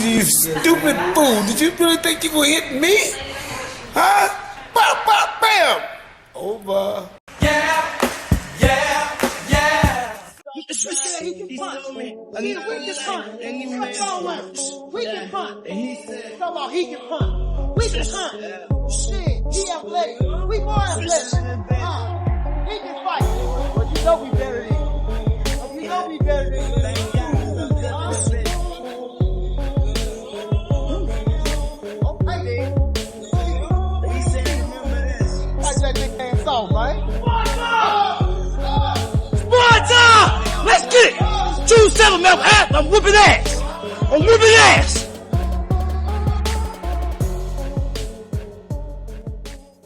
You stupid fool. Did you really think you gonna hit me? Huh? Bam, bam, bam. Over. He said he can punch. We can punch. What's wrong with him? We can punch. Come on, he can punch. We can punch. Shit, he athletic. We more athletic. He can fight. But you know we better than you. You know we better than you. Okay, then. Like that nickname song, right? Sparta! Let's get it! 2-7, man. I'm whooping ass. I'm whooping ass.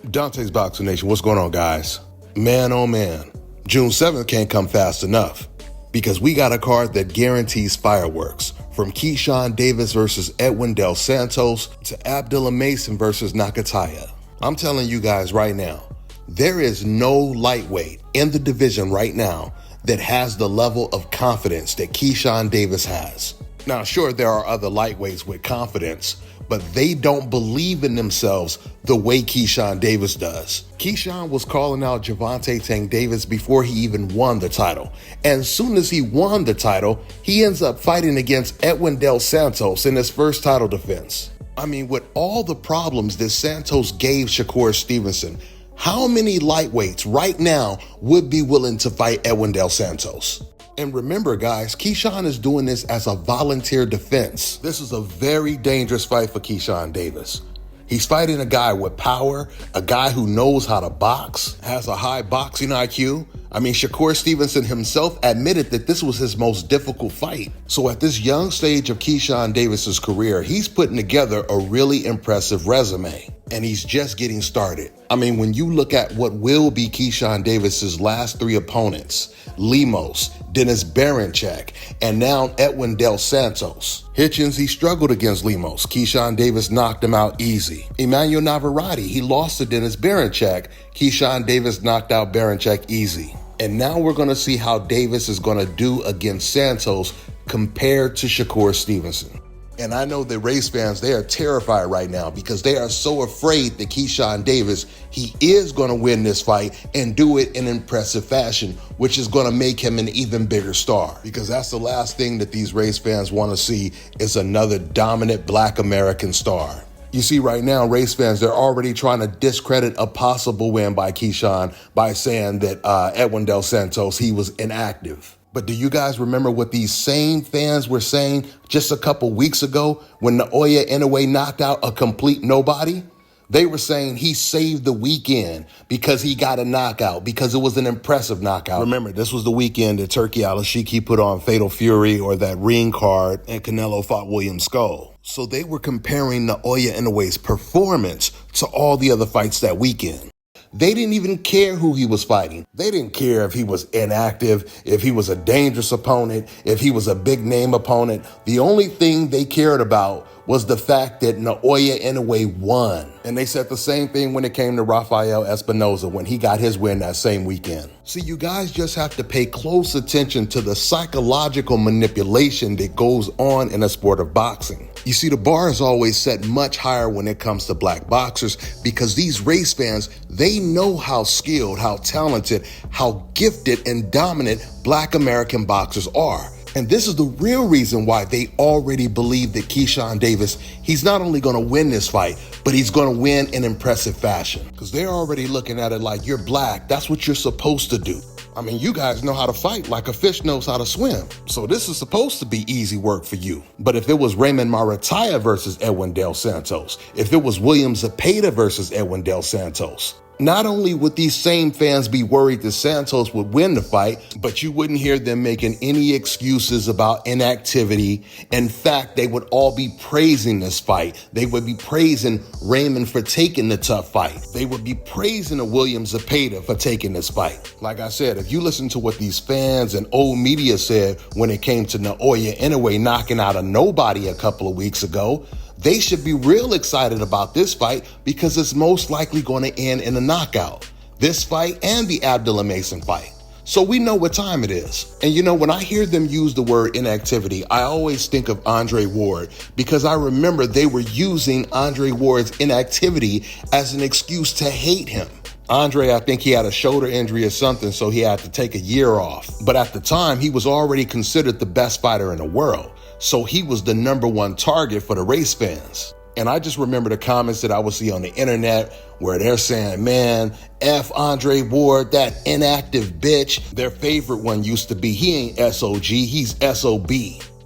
Dante's Boxing Nation, what's going on, guys? Man, oh man, June 7th can't come fast enough because we got a card that guarantees fireworks. From Keyshawn Davis versus Edwin Del Santos to Abdullah Mason versus Nakataya. I'm telling you guys right now, there is no lightweight in the division right now that has the level of confidence that Keyshawn Davis has. Now, sure, there are other lightweights with confidence, but they don't believe in themselves the way Keyshawn Davis does. Keyshawn was calling out Gervonta Tank Davis before he even won the title. And as soon as he won the title, he ends up fighting against Edwin Del Santos in his first title defense. I mean, with all the problems that Santos gave Shakur Stevenson, how many lightweights right now would be willing to fight Edwin Del Santos? And remember, guys, Keyshawn is doing this as a volunteer defense. This is a very dangerous fight for Keyshawn Davis. He's fighting a guy with power, a guy who knows how to box, has a high boxing IQ. I mean, Shakur Stevenson himself admitted that this was his most difficult fight. So at this young stage of Keyshawn Davis's career, he's putting together a really impressive resume. And he's just getting started. I mean, when you look at what will be Keyshawn Davis's last three opponents, Lemos, Dennis Berinchyk, and now Edwin Del Santos. Hitchens, he struggled against Lemos. Keyshawn Davis knocked him out easy. Emmanuel Navarrete, he lost to Dennis Berinchyk. Keyshawn Davis knocked out Berinchyk easy. And now we're going to see how Davis is going to do against Santos compared to Shakur Stevenson. And I know that race fans, they are terrified right now because they are so afraid that Keyshawn Davis, he is going to win this fight and do it in impressive fashion, which is going to make him an even bigger star. Because that's the last thing that these race fans want to see is another dominant Black American star. You see, right now, race fans, they're already trying to discredit a possible win by Keyshawn by saying that Edwin Del Santos, he was inactive. But do you guys remember what these same fans were saying just a couple weeks ago when Naoya Inoue knocked out a complete nobody? They were saying he saved the weekend because he got a knockout, because it was an impressive knockout. Remember, this was the weekend that Turki Al-Ashiki put on Fatal Fury or that ring card and Canelo fought William Skull. So they were comparing Naoya Inoue's performance to all the other fights that weekend. They didn't even care who he was fighting. They didn't care if he was inactive, if he was a dangerous opponent, if he was a big name opponent. The only thing they cared about was the fact that Naoya Inoue won. And they said the same thing when it came to Rafael Espinoza when he got his win that same weekend. See, you guys just have to pay close attention to the psychological manipulation that goes on in the sport of boxing. You see, the bar is always set much higher when it comes to Black boxers because these race fans, they know how skilled, how talented, how gifted and dominant Black American boxers are. And this is the real reason why they already believe that Keyshawn Davis, he's not only going to win this fight, but he's going to win in impressive fashion. Because they're already looking at it like, you're Black, that's what you're supposed to do. I mean, you guys know how to fight like a fish knows how to swim. So this is supposed to be easy work for you. But if it was Raymond Marataya versus Edwin Del Santos, if it was William Zepeda versus Edwin Del Santos, not only would these same fans be worried that Santos would win the fight, but you wouldn't hear them making any excuses about inactivity. In fact, they would all be praising this fight. They would be praising Raymond for taking the tough fight. They would be praising a William Zepeda for taking this fight. Like I said, if you listen to what these fans and old media said when it came to Naoya Inoue knocking out a nobody a couple of weeks ago, they should be real excited about this fight because it's most likely going to end in a knockout. This fight and the Abdullah Mason fight. So we know what time it is. And you know, when I hear them use the word inactivity, I always think of Andre Ward, because I remember they were using Andre Ward's inactivity as an excuse to hate him. Andre, I think he had a shoulder injury or something, so he had to take a year off. But at the time, he was already considered the best fighter in the world. So he was the #1 target for the race fans. And I just remember the comments that I would see on the internet where they're saying, man, F Andre Ward, that inactive bitch. Their favorite one used to be, he ain't SOG, he's SOB.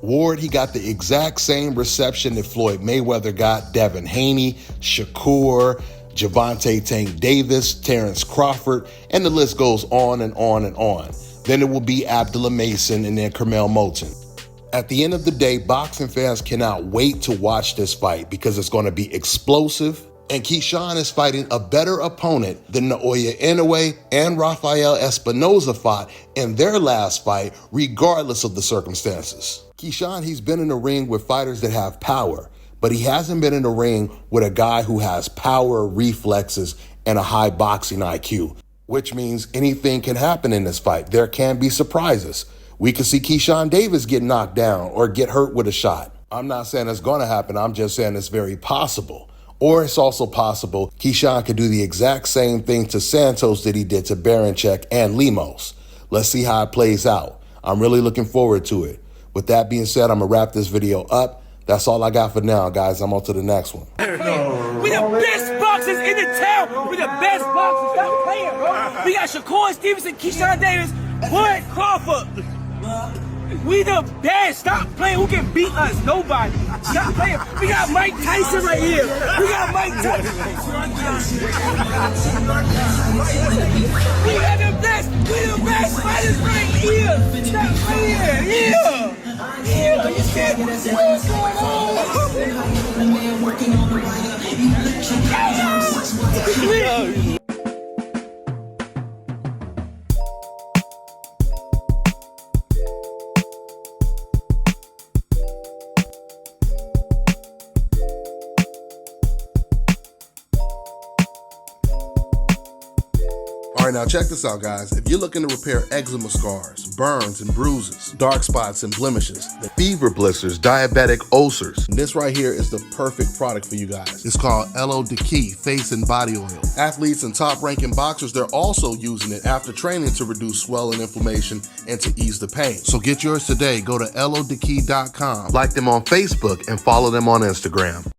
Ward, he got the exact same reception that Floyd Mayweather got, Devin Haney, Shakur, Gervonta Tank Davis, Terrence Crawford, and the list goes on and on and on. Then it will be Abdullah Mason and then Carmel Moulton. At the end of the day, boxing fans cannot wait to watch this fight because it's going to be explosive, and Keyshawn is fighting a better opponent than Naoya Inoue and Rafael Espinoza fought in their last fight, regardless of the circumstances. Keyshawn, he's been in the ring with fighters that have power, but he hasn't been in the ring with a guy who has power, reflexes, and a high boxing IQ, which means anything can happen in this fight. There can be surprises. We could see Keyshawn Davis get knocked down or get hurt with a shot. I'm not saying it's going to happen. I'm just saying it's very possible. Or it's also possible Keyshawn could do the exact same thing to Santos that he did to Baranchek and Lemos. Let's see how it plays out. I'm really looking forward to it. With that being said, I'm going to wrap this video up. That's all I got for now, guys. I'm on to the next one. We the best boxers in the town. We the best boxers. Stop playing, bro. We got Shakur Stevenson, Keyshawn Davis, Bud Crawford. We the best. Stop playing. Who can beat us? Nobody. Stop playing. We got Mike Tyson right here. We got Mike Tyson. We are the best. We the best fighters right here. Stop playing. Yeah. Yeah. You said what's going on? All right, now check this out, guys. If you're looking to repair eczema scars, burns and bruises, dark spots and blemishes, fever blisters, diabetic ulcers, this right here is the perfect product for you guys. It's called LO Key Face and Body Oil. Athletes and top-ranking boxers, they're also using it after training to reduce swelling, inflammation, and to ease the pain. So get yours today. Go to lodkey.com, like them on Facebook, and follow them on Instagram.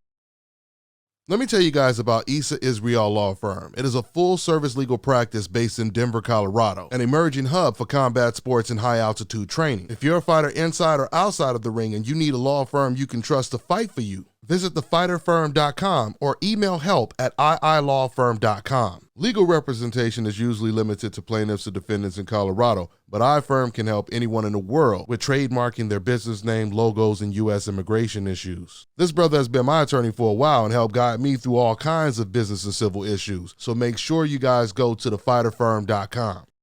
Let me tell you guys about Issa Israel Law Firm. It is a full-service legal practice based in Denver, Colorado, an emerging hub for combat sports and high-altitude training. If you're a fighter inside or outside of the ring and you need a law firm you can trust to fight for you, visit thefighterfirm.com or email help@iilawfirm.com. Legal representation is usually limited to plaintiffs or defendants in Colorado, but iFirm can help anyone in the world with trademarking their business name, logos, and U.S. immigration issues. This brother has been my attorney for a while and helped guide me through all kinds of business and civil issues, so make sure you guys go to thefighterfirm.com.